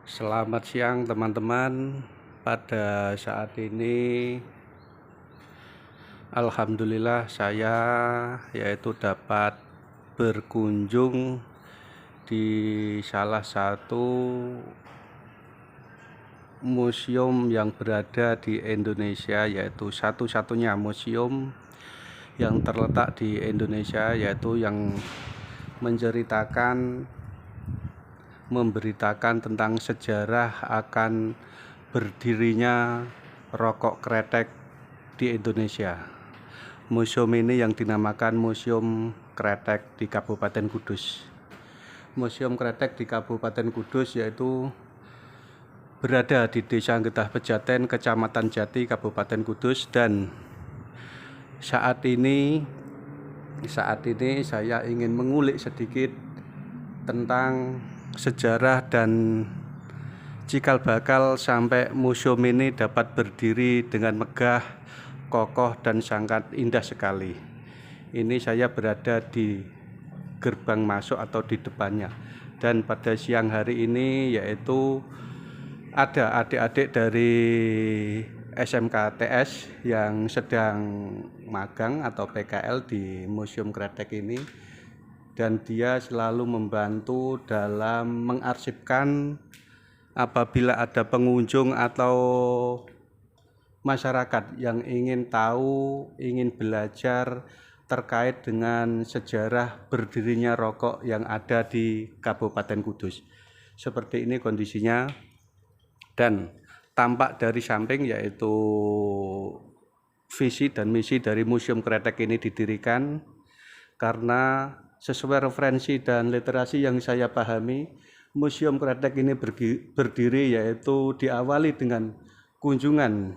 Selamat siang teman-teman. Pada saat ini alhamdulillah saya dapat berkunjung di salah satu museum yang berada di Indonesia, yaitu satu-satunya museum yang terletak di Indonesia, yaitu yang memberitakan tentang sejarah akan berdirinya rokok kretek di Indonesia. Museum ini yang dinamakan Museum Kretek di Kabupaten Kudus. Museum Kretek di Kabupaten Kudus yaitu berada di Desa Getah Pejaten, Kecamatan Jati, Kabupaten Kudus, dan saat ini saya ingin mengulik sedikit tentang sejarah dan cikal bakal sampai museum ini dapat berdiri dengan megah, kokoh, dan sangat indah sekali. Ini saya berada di gerbang masuk atau di depannya, dan pada siang hari ini yaitu ada adik-adik dari SMKTS yang sedang magang atau PKL di Museum Kretek ini, dan dia selalu membantu dalam mengarsipkan apabila ada pengunjung atau masyarakat yang ingin tahu, ingin belajar terkait dengan sejarah berdirinya rokok yang ada di Kabupaten Kudus. Seperti ini kondisinya, dan tampak dari samping yaitu visi dan misi dari Museum Kretek ini didirikan karena sesuai referensi dan literasi yang saya pahami, Museum Kretek ini berdiri yaitu diawali dengan kunjungan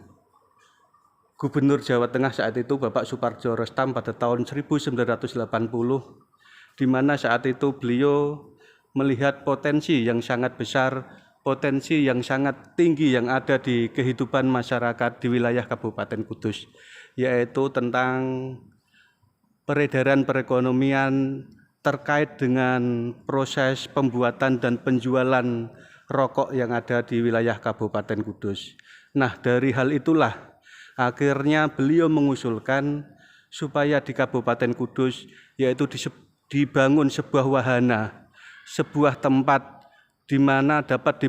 Gubernur Jawa Tengah saat itu Bapak Supardjo Rostam pada tahun 1980, di mana saat itu beliau melihat potensi yang sangat besar, potensi yang sangat tinggi yang ada di kehidupan masyarakat di wilayah Kabupaten Kudus, yaitu tentang peredaran perekonomian terkait dengan proses pembuatan dan penjualan rokok yang ada di wilayah Kabupaten Kudus. Nah, dari hal itulah akhirnya beliau mengusulkan supaya di Kabupaten Kudus yaitu dibangun sebuah wahana, sebuah tempat di mana dapat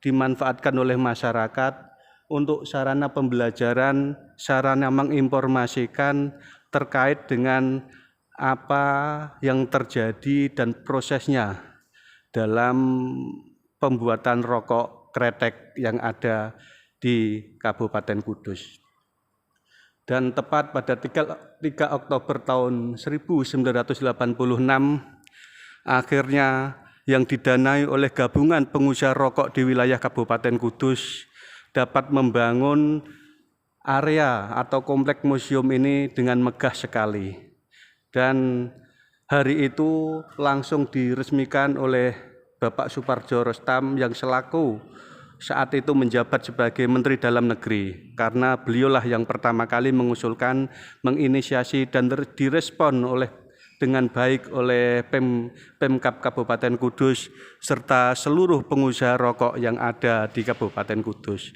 dimanfaatkan oleh masyarakat untuk sarana pembelajaran, sarana menginformasikan terkait dengan apa yang terjadi dan prosesnya dalam pembuatan rokok kretek yang ada di Kabupaten Kudus. Dan tepat pada 3 Oktober tahun 1986, akhirnya yang didanai oleh Gabungan Pengusaha Rokok di wilayah Kabupaten Kudus dapat membangun area atau komplek museum ini dengan megah sekali, dan hari itu langsung diresmikan oleh Bapak Supardjo Rostam yang selaku saat itu menjabat sebagai Menteri Dalam Negeri, karena beliaulah yang pertama kali mengusulkan, menginisiasi, dan direspon dengan baik oleh Pemkab Kabupaten Kudus serta seluruh pengusaha rokok yang ada di Kabupaten Kudus.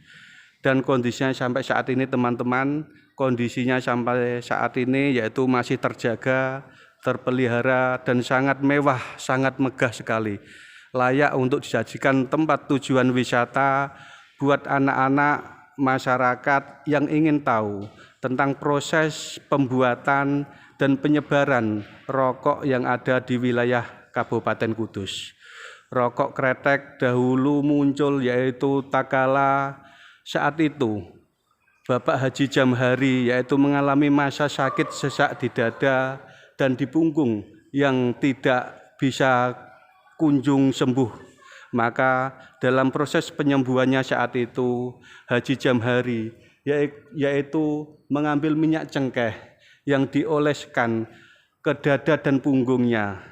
Dan kondisinya sampai saat ini teman-teman, kondisinya sampai saat ini yaitu masih terjaga, terpelihara, dan sangat mewah, sangat megah sekali. Layak untuk disajikan tempat tujuan wisata buat anak-anak masyarakat yang ingin tahu tentang proses pembuatan dan penyebaran rokok yang ada di wilayah Kabupaten Kudus. Rokok kretek dahulu muncul yaitu tatkala saat itu Bapak Haji Jamhari yaitu mengalami masa sakit sesak di dada dan di punggung yang tidak bisa kunjung sembuh. Maka dalam proses penyembuhannya saat itu Haji Jamhari yaitu mengambil minyak cengkeh yang dioleskan ke dada dan punggungnya,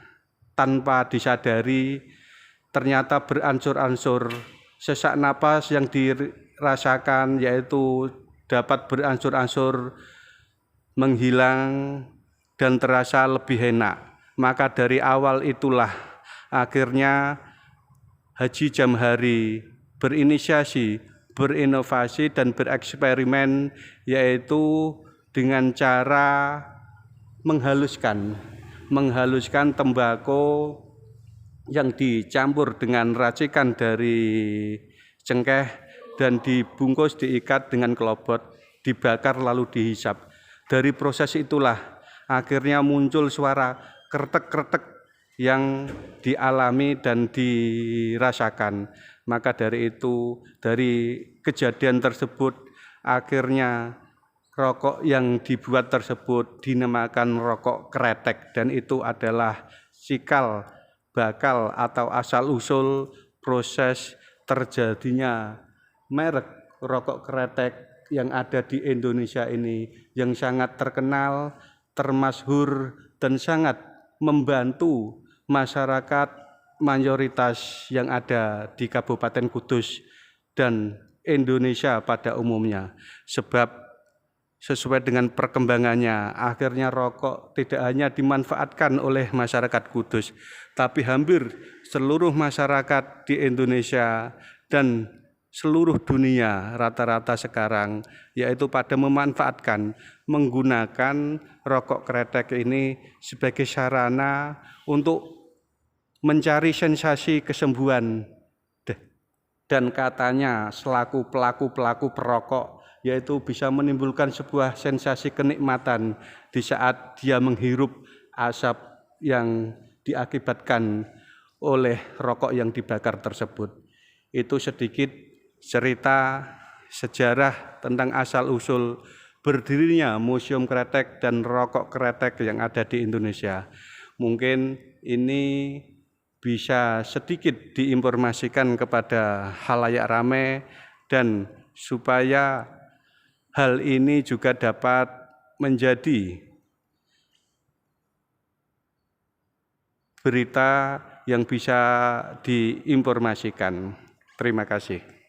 tanpa disadari ternyata beransur-ansur sesak napas yang dirasakan yaitu dapat beransur-ansur menghilang dan terasa lebih enak. Maka dari awal itulah akhirnya Haji Jamhari berinisiasi, berinovasi, dan bereksperimen, yaitu dengan cara menghaluskan tembakau yang dicampur dengan racikan dari cengkeh dan dibungkus, diikat dengan kelobot, dibakar lalu dihisap. Dari proses itulah akhirnya muncul suara kretek-kretek yang dialami dan dirasakan. Maka dari itu, dari kejadian tersebut, akhirnya rokok yang dibuat tersebut dinamakan rokok kretek, dan itu adalah cikal bakal atau asal-usul proses terjadinya merek rokok kretek yang ada di Indonesia ini, yang sangat terkenal, termasyhur, dan sangat membantu masyarakat mayoritas yang ada di Kabupaten Kudus dan Indonesia pada umumnya. Sebab sesuai dengan perkembangannya, akhirnya rokok tidak hanya dimanfaatkan oleh masyarakat Kudus, tapi hampir seluruh masyarakat di Indonesia dan seluruh dunia rata-rata sekarang, yaitu pada memanfaatkan, menggunakan rokok kretek ini sebagai sarana untuk mencari sensasi kesembuhan, dan katanya selaku pelaku perokok, yaitu bisa menimbulkan sebuah sensasi kenikmatan di saat dia menghirup asap yang diakibatkan oleh rokok yang dibakar tersebut. Itu sedikit cerita sejarah tentang asal-usul berdirinya Museum Kretek dan Rokok Kretek yang ada di Indonesia. Mungkin ini bisa sedikit diinformasikan kepada halayak ramai, dan supaya hal ini juga dapat menjadi berita yang bisa diinformasikan. Terima kasih.